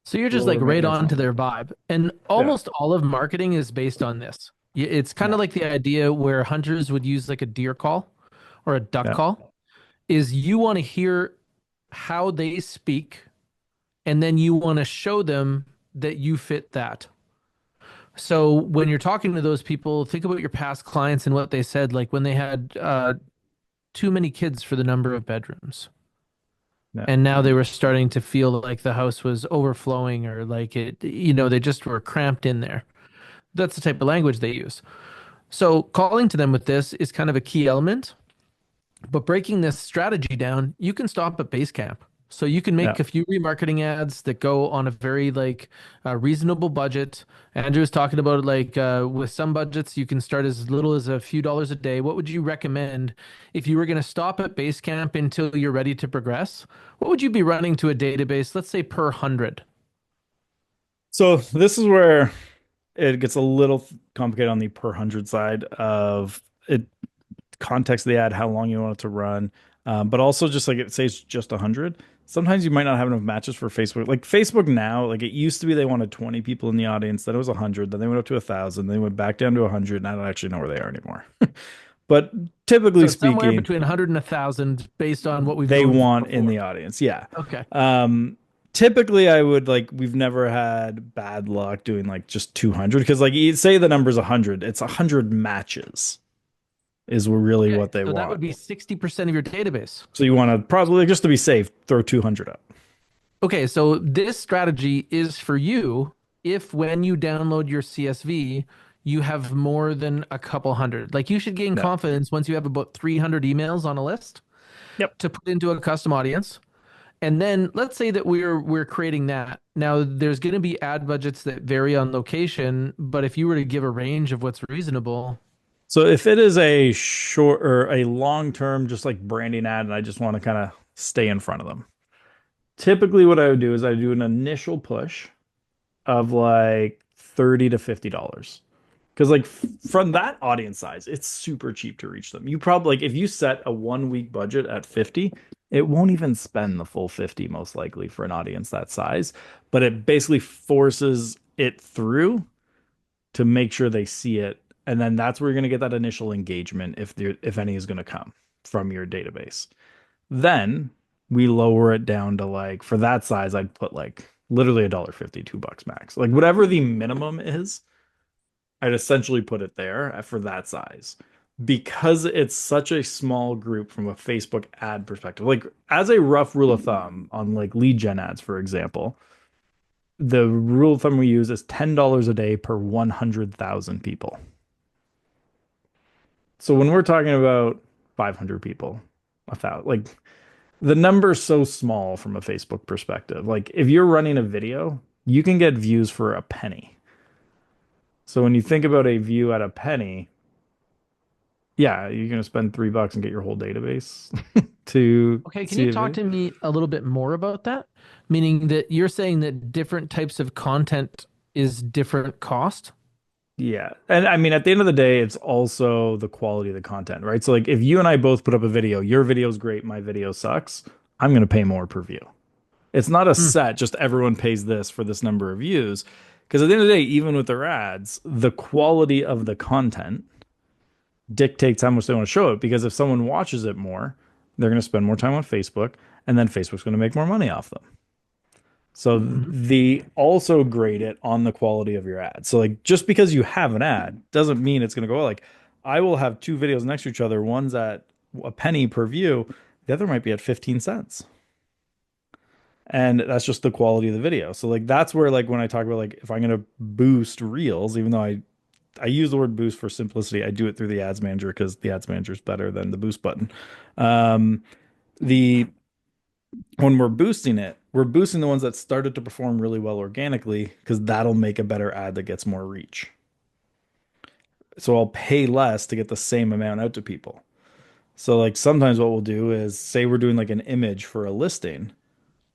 So you're just Lower like right maintenance on to homes. their vibe. And Yeah, almost all of marketing is based on this. It's kind yeah, of like the idea where hunters would use like a deer call or a duck yeah. call is you want to hear how they speak and then you want to show them that you fit that. So when you're talking to those people, think about your past clients and what they said, like when they had too many kids for the number of bedrooms. Yeah. and now they were starting to feel like the house was overflowing or like it, they just were cramped in there. That's the type of language they use. So calling to them with this is kind of a key element. But breaking this strategy down, you can stop at base camp. So you can Yeah. make a few remarketing ads that go on a very reasonable budget. Andrew was talking about like with some budgets you can start as little as a few dollars a day. What would you recommend if you were going to stop at base camp until you're ready to progress? What would you be running to a database, let's say per 100? So this is where it gets a little complicated on the per hundred side of it, context of the ad, how long you want it to run, but also just like it says just 100. Sometimes you might not have enough matches for Facebook. Like Facebook now, like it used to be they wanted 20 people in the audience, then it was 100, then they went up to 1,000, then they went back down to 100, and I don't actually know where they are anymore. But typically So somewhere speaking, between 100 and 1,000 based on what we've they known want in before. the audience. Yeah. Okay. Um, typically I would like we've never had bad luck doing like just 200 because like you say the number's 100, it's 100 matches is really Okay. what they So that want. would be 60% of your database. So you want to probably just to be safe, throw 200 up. Okay, so this strategy is for you if when you download your CSV, you have more than a couple hundred. Like you should gain Yeah. confidence once you have about 300 emails on a list Yep. to put into a custom audience. And then let's say that we're creating that. Now there's going to be ad budgets that vary on location, but if you were to give a range of what's reasonable, So if it is a short or a long term, just like branding ad, and I just want to kind of stay in front of them, typically what I would do is I do an initial push of like 30 to $50. Because like from that audience size, it's super cheap to reach them. You probably like if you set a 1 week budget at 50, it won't even spend the full 50 most likely for an audience that size, but it basically forces it through to make sure they see it. And then that's where you're going to get that initial engagement if any is going to come from your database. Then we lower it down to like for that size, I'd put like literally $1.50, $2 max. Like whatever the minimum is, I'd essentially put it there for that size because it's such a small group from a Facebook ad perspective. Like as a rough rule of thumb on like lead gen ads, for example, the rule of thumb we use is $10 a day per 100,000 people. So when we're talking about 500 people, a thousand, like the number's so small from a Facebook perspective. Like if you're running a video, you can get views for a penny. So when you think about a view at a penny, yeah, you're gonna spend $3 and get your whole database to okay, can you see a talk video. to me a little bit more about that? Meaning that you're saying that different types of content is different cost? Yeah. And I mean, at the end of the day, it's also the quality of the content, right? So like if you and I both put up a video, your video's great, my video sucks, I'm gonna pay more per view. It's not a Hmm. set, just everyone pays this for this number of views. Because at the end of the day, even with their ads, the quality of the content dictates how much they want to show it. Because if someone watches it more, they're going to spend more time on Facebook, and then Facebook's going to make more money off them. So Mhm. they also grade it on the quality of your ad. So like just because you have an ad doesn't mean it's going to go well. Like I will have two videos next to each other. One's at a penny per view. The other might be at 15 cents. And that's just the quality of the video. So like that's where like when I talk about like if I'm going to boost reels, even though I use the word boost for simplicity, I do it through the ads manager because the ads manager is better than the boost button. Um, the when we're boosting it, we're boosting the ones that started to perform really well organically because that'll make a better ad that gets more reach. So I'll pay less to get the same amount out to people. So like sometimes what we'll do is say we're doing like an image for a listing.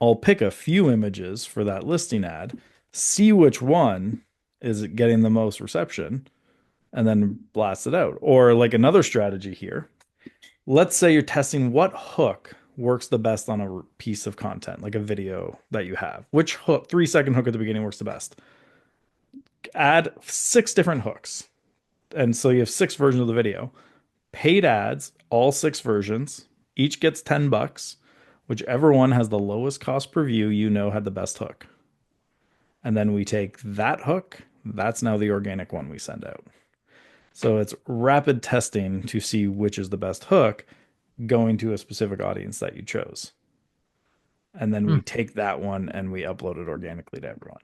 I'll pick a few images for that listing ad, see which one is getting the most reception, and then blast it out. Or like another strategy here. Let's say you're testing what hook works the best on a piece of content, like a video that you have. Which hook, 3 second hook at the beginning works the best. Add 6 different hooks. And so you have 6 versions of the video. Paid ads, all 6 versions, each gets $10. Whichever one has the lowest cost per view, you know had the best hook. And then we take that hook, that's now the organic one we send out. So it's rapid testing to see which is the best hook going to a specific audience that you chose. and then Hmm. we take that one and we upload it organically to everyone.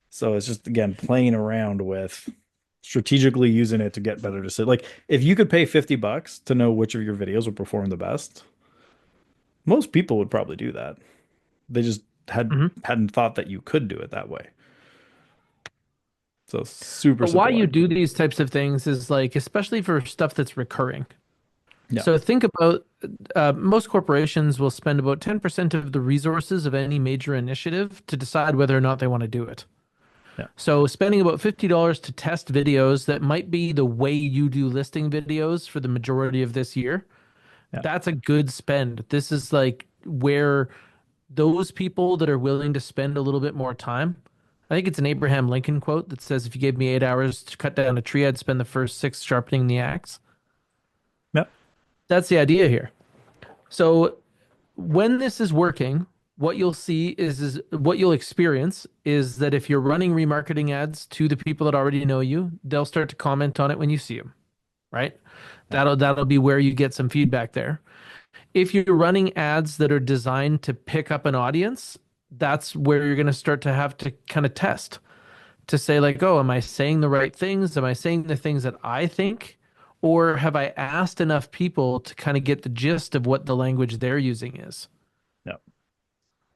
So it's just again playing around with strategically using it to get better decisions. Like if you could pay $50 to know which of your videos will perform the best, most people would probably do that. They just Hmm. hadn't thought that you could do it that way. So super But why simple you idea. do these types of things is like, especially for stuff that's recurring. Yeah. So think about most corporations will spend about 10% of the resources of any major initiative to decide whether or not they want to do it. Yeah. So spending about $50 to test videos that might be the way you do listing videos for the majority of this year, Yeah. that's a good spend. This is like where those people that are willing to spend a little bit more time. I think it's an Abraham Lincoln quote that says, if you gave me 8 hours to cut down a tree, I'd spend the first six sharpening the axe. Yeah. That's the idea here. So when this is working, what you'll see is what you'll experience is that if you're running remarketing ads to the people that already know you, they'll start to comment on it when you see them, right? Yeah. That'll be where you get some feedback there. If you're running ads that are designed to pick up an audience, that's where you're going to start to have to kind of test to say like, oh, am I saying the right things? Am I saying the things that I think? Or have I asked enough people to kind of get the gist of what the language they're using is? Yeah.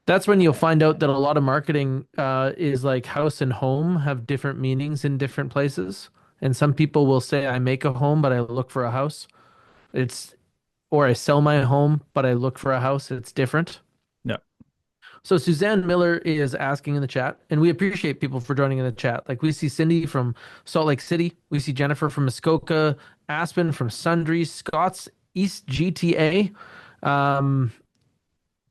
That's when you'll find out that a lot of marketing is like house and home have different meanings in different places. And some people will say, I make a home, but I look for a house. It's, or I sell my home, but I look for a house. It's different. Yeah. So Suzanne Miller is asking in the chat, and we appreciate people for joining in the chat. Like we see Cindy from Salt Lake City, we see Jennifer from Muskoka, Aspen from Sundry, Scott's East GTA, um,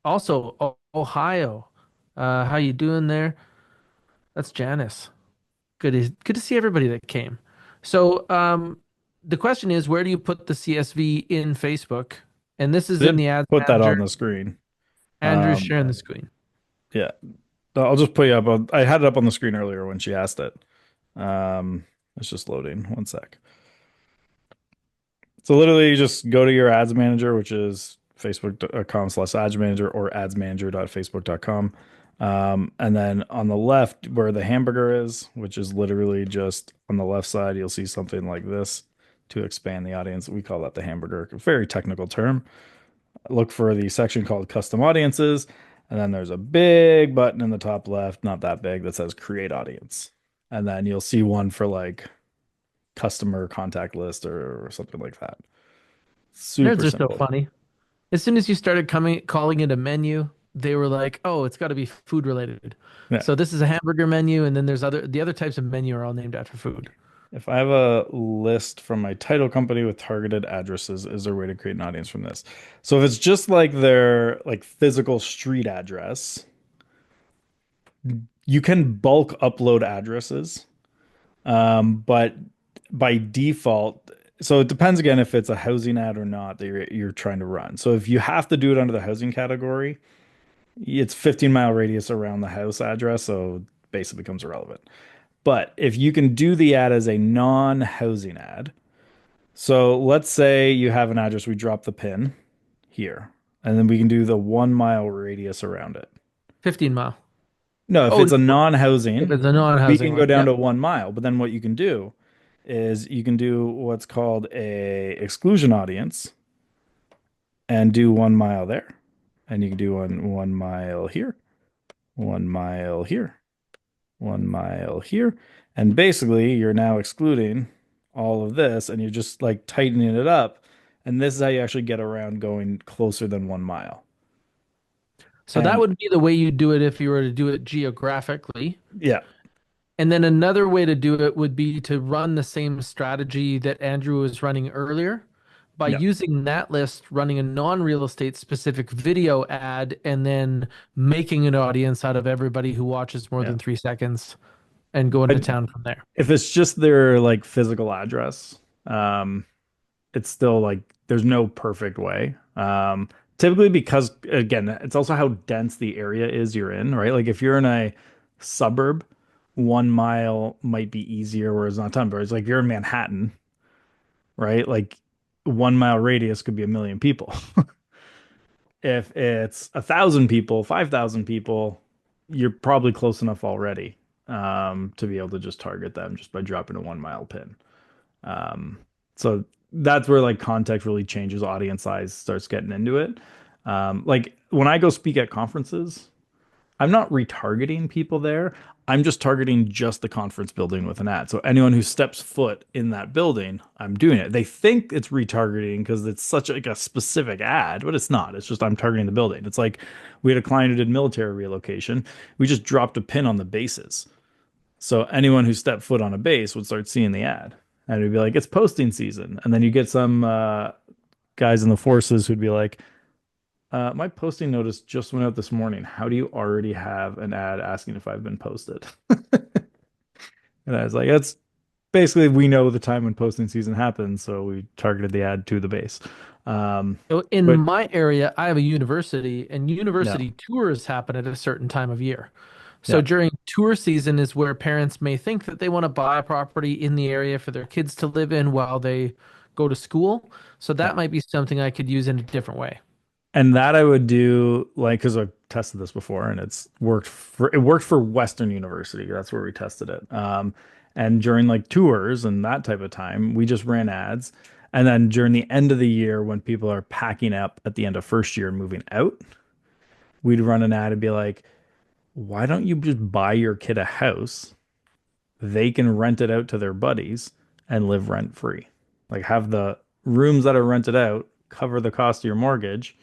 also Ohio. How you doing there? That's Janice. Good to see everybody that came. So the question is, where do you put the CSV in Facebook? And this is I in did the ads put that on manager. the screen. Andrew's Um, sharing the screen. yeah. I'll just put you up. I had it up on the screen earlier when she asked it. It's just loading. One sec. So literally you just go to your ads manager, which is facebook.com/ads manager or adsmanager.facebook.com. And then on the left where the hamburger is, which is literally just on the left side, you'll see something like this to expand the audience. We call that the hamburger, a very technical term. Look for the section called custom audiences. And then there's a big button in the top left, not that big, that says create audience. And then you'll see one for like customer contact list or something like that. Nerds Super are so simple. funny. As soon as you started calling it a menu, they were like, "Oh, it's got to be food related." Yeah. So this is a hamburger menu, and then the other types of menu are all named after food. If I have a list from my title company with targeted addresses, is there a way to create an audience from this? So if it's just like their like physical street address, you can bulk upload addresses. But by default, so it depends again if it's a housing ad or not that you're trying to run. So if you have to do it under the housing category, it's 15-mile radius around the house address, so basically becomes irrelevant. But if you can do the ad as a non-housing ad, so let's say you have an address, we drop the pin here, and then we can do the 1 mile radius around it. 15 mile. No, if Oh, it's a if non-housing, it's a we non-housing can go one. down Yep. to 1 mile. But then what you can do is you can do what's called a exclusion audience and do 1 mile there. And you can do 1 mile here, 1 mile here, 1 mile here. And basically you're now excluding all of this and you're just like tightening it up. And this is how you actually get around going closer than 1 mile. So that And would be the way you do it if you were to do it geographically. yeah, And then another way to do it would be to run the same strategy that Andrew was running earlier by yeah, using that list, running a non-real estate specific video ad, and then making an audience out of everybody who watches more yeah. than 3 seconds and going to I, town from there. if it's just their like physical address, it's still like there's no perfect way. Typically because again, it's also how dense the area is you're in, right? Like if you're in a suburb, 1 mile might be easier, whereas not ton, but it's like you're in Manhattan, right? Like 1 mile radius could be a million people. If it's 1,000 people, 5,000 people, you're probably close enough already to be able to just target them just by dropping a 1 mile pin. Um, so that's where like context really changes, audience size starts getting into it. Like when I go speak at conferences, I'm not retargeting people there. I'm just targeting just the conference building with an ad. So anyone who steps foot in that building, I'm doing it. They think it's retargeting because it's such like a specific ad, but it's not. It's just I'm targeting the building. It's like we had a client who did military relocation. We just dropped a pin on the bases. So anyone who stepped foot on a base would start seeing the ad. And it'd be like, it's posting season. And then you get some guys in the forces who'd be like, my posting notice just went out this morning. How do you already have an ad asking if I've been posted? And I was like, that's basically we know the time when posting season happens, so we targeted the ad to the base. Um, So in but my area, I have a university, and yeah, university tours happen at a certain time of year. So yeah, during tour season is where parents may think that they want to buy a property in the area for their kids to live in while they go to school. So that yeah. might be something I could use in a different way. And that I would do like because I've tested this before and it worked for Western University. That's where we tested it. And during like tours and that type of time, we just ran ads. And then during the end of the year, when people are packing up at the end of first year and moving out, we'd run an ad and be like, why don't you just buy your kid a house? They can rent it out to their buddies and live rent free. Like have the rooms that are rented out cover the cost of your mortgage.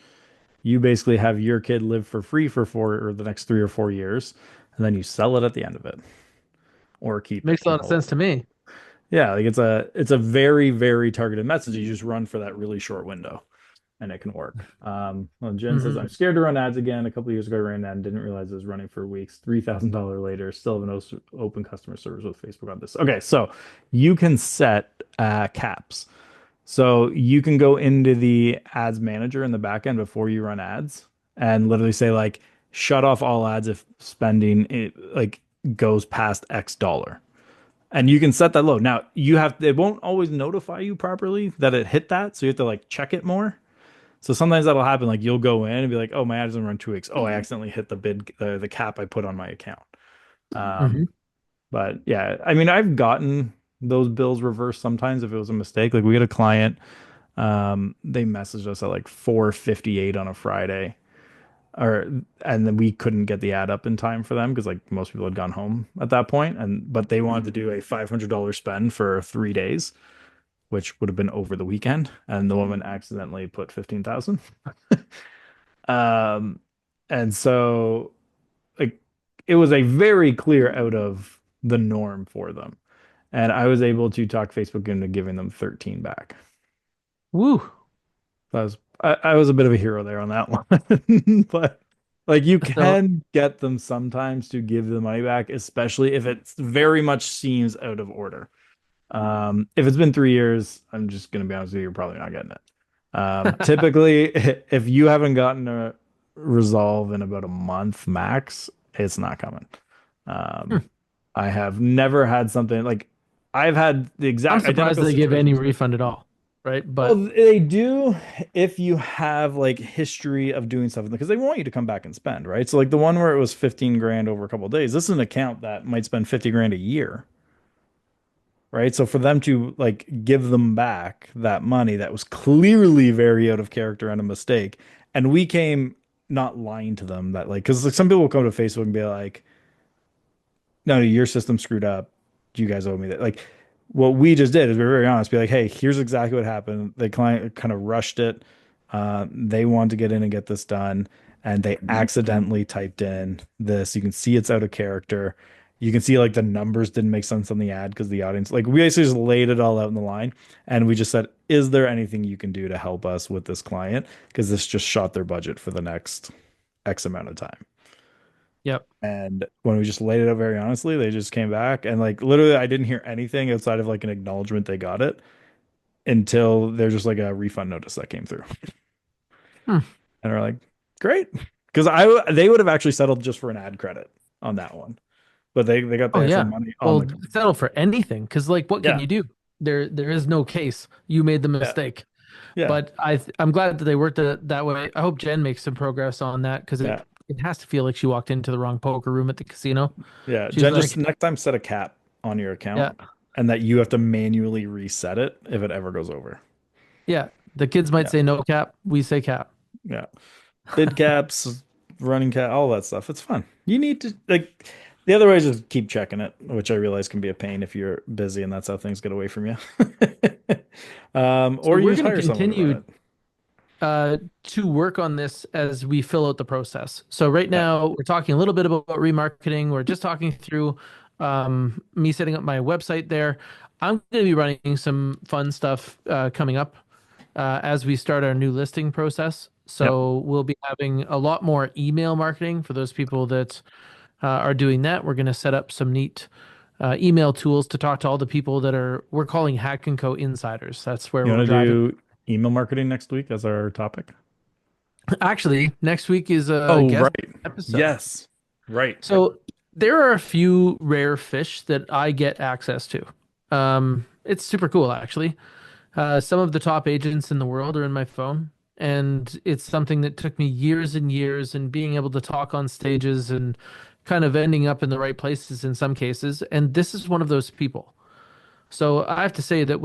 You basically have your kid live for free for four or the next 3 or 4 years, and then you sell it at the end of it or keep it. Makes a lot of sense to me. Yeah, like it's a very, very targeted message. You just run for that really short window and it can work. Well, Jen says, Hmm. I'm scared to run ads again. A couple of years ago, I ran an ad and didn't realize it was running for weeks. $3,000 later, still have no open customer service with Facebook on this. Okay, so you can set caps. So you can go into the ads manager in the back end before you run ads and literally say like shut off all ads if spending like goes past X dollar. And you can set that low. Now you have it won't always notify you properly that it hit that, so you have to like check it more. So sometimes that'll happen like you'll go in and be like, "Oh, my ad doesn't run 2 weeks. Oh, I accidentally hit the bid the cap I put on my account." Hmm. Um, but yeah, I mean, I've gotten those bills reversed sometimes if it was a mistake. Like we had a client they messaged us at like 4:58 on a Friday, or and then we couldn't get the ad up in time for them because like most people had gone home at that point, and but they wanted to do a $500 spend for 3 days, which would have been over the weekend, and the woman accidentally put 15,000. Um, and so like it was a very clear out of the norm for them, and I was able to talk Facebook into giving them 13 back. Woo. I was a bit of a hero there on that one. But like you So, can get them sometimes to give the money back, especially if it very much seems out of order. If it's been 3 years, I'm just gonna be honest with you, you're probably not getting it. Typically, if you haven't gotten a resolve in about a month max, it's not coming. hmm, Um, I have never had something like I've had the I'm exact surprised identical they give any situations. refund at all, right? Well, But they do if you have like history of doing stuff because they want you to come back and spend, right? So like the one where it was 15 grand over a couple of days, this is an account that might spend 50 grand a year, right? So for them to like give them back that money that was clearly very out of character and a mistake, and we came not lying to them that like because like some people will come to Facebook and be like, no, your system screwed up. Do you guys owe me that? Like, what we just did is we were very honest, be like, hey, here's exactly what happened. The client kind of rushed it. They wanted to get in and get this done, and they accidentally typed in this. You can see it's out of character. You can see like the numbers didn't make sense on the ad because the audience, like, we basically just laid it all out in the line, and we just said, is there anything you can do to help us with this client? Because this just shot their budget for the next X amount of time. yep. And when we just laid it out very honestly, they just came back and like literally I didn't hear anything outside of like an acknowledgement they got it until there's just like a refund notice that came through. Hmm. And we're like, great. Because I they would have actually settled just for an ad credit on that one. But they got Oh the actual yeah. money on Well, the settle for anything because like what can yeah. you do? There is no case. You made the Yeah. mistake. Yeah. But I'm glad that they worked it that way. I hope Jen makes some progress on that because Yeah. it has to feel like she walked into the wrong poker room at the casino. Yeah. She's Jen, just like, next time set a cap on your yeah, account and that you have to manually reset it if it ever goes over. yeah. The kids might Yeah. say no cap, we say cap. Yeah. Bid caps, running cap, all that stuff. It's fun. You need to like the other way is just keep checking it, which I realize can be a pain if you're busy and that's how things get away from you. So Or you we're just going to hire someone to run continue it. to work on this as we fill out the process. So right Yeah. now we're talking a little bit about remarketing. We're just talking through me setting up my website there. I'm going to be running some fun stuff coming up as we start our new listing process. Yep. So we'll be having a lot more email marketing for those people that are doing that. We're going to set up some neat email tools to talk to all the people that we're calling Hack and Co insiders. That's where You we're want to driving. do email marketing next week as our topic? Actually, next week is a Oh, guest right. episode. Yes. Right. So there are a few rare fish that I get access to. It's super cool, actually. Some of the top agents in the world are in my phone, and it's something that took me years and years and being able to talk on stages and kind of ending up in the right places in some cases. And this is one of those people. So I have to say that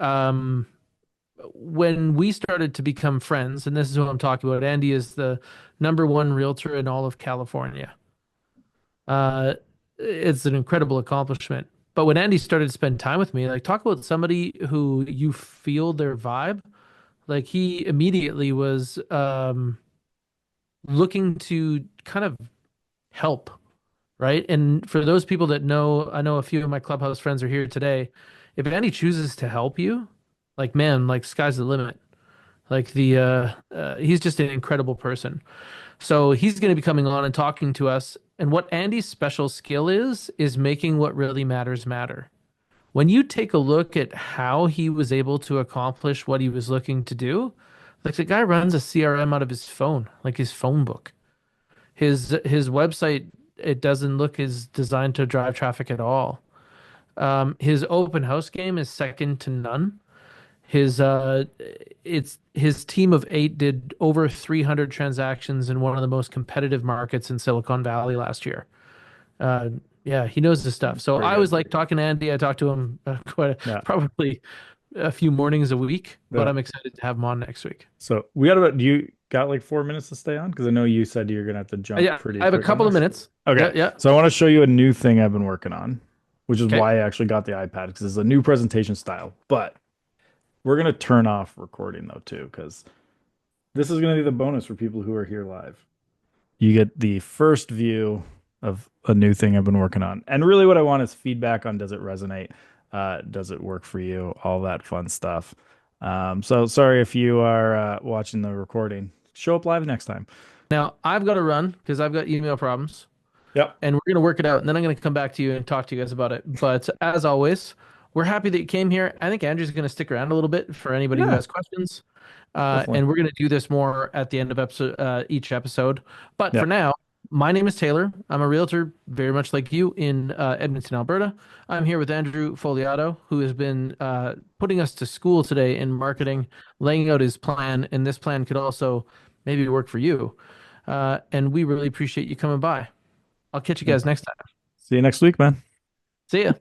um, when we started to become friends, and this is what I'm talking about, Andy is the number one realtor in all of California. Uh, it's an incredible accomplishment. But when Andy started to spend time with me, like talk about somebody who you feel their vibe, like he immediately was looking to kind of help, right? And for those people that know, I know a few of my clubhouse friends are here today. If Andy chooses to help you, like man, like sky's the limit. Like he's just an incredible person. So he's going to be coming on and talking to us. And what Andy's special skill is making what really matters matter. When you take a look at how he was able to accomplish what he was looking to do, like the guy runs a CRM out of his phone, like his phone book. His website, it doesn't look as designed to drive traffic at all. His open house game is second to none. His it's his team of eight did over 300 transactions in one of the most competitive markets in Silicon Valley last year. Uh, yeah, he knows his stuff. So Pretty I was good. like talking to Andy. I talked to him Yeah. probably a few mornings a week, but Yeah. I'm excited to have him on next week. So we got about, do you got like 4 minutes to stay on? Because I know you said you're gonna have to jump Yeah, pretty I have a quick on couple of this. minutes. Yeah, Okay. yeah. So I want to show you a new thing I've been working on, which is Okay. why I actually got the iPad, because it's a new presentation style. But we're gonna turn off recording though too, because this is gonna be the bonus for people who are here live. You get the first view of a new thing I've been working on. And really what I want is feedback on does it resonate? Does it work for you? All that fun stuff. So sorry if you are watching the recording. Show up live next time. Now I've got to run because I've got email problems. Yep. And we're going to work it out. And then I'm going to come back to you and talk to you guys about it. But as always, we're happy that you came here. I think Andrew's going to stick around a little bit for anybody who Yeah, has questions. definitely. And we're going to do this more at the end of each episode. But for Yep. now, my name is Taylor. I'm a realtor, very much like you in Edmonton, Alberta. I'm here with Andrew Foliato, who has been putting us to school today in marketing, laying out his plan. And this plan could also maybe work for you. And we really appreciate you coming by. I'll catch you Yeah. guys next time. See you next week, man. See ya.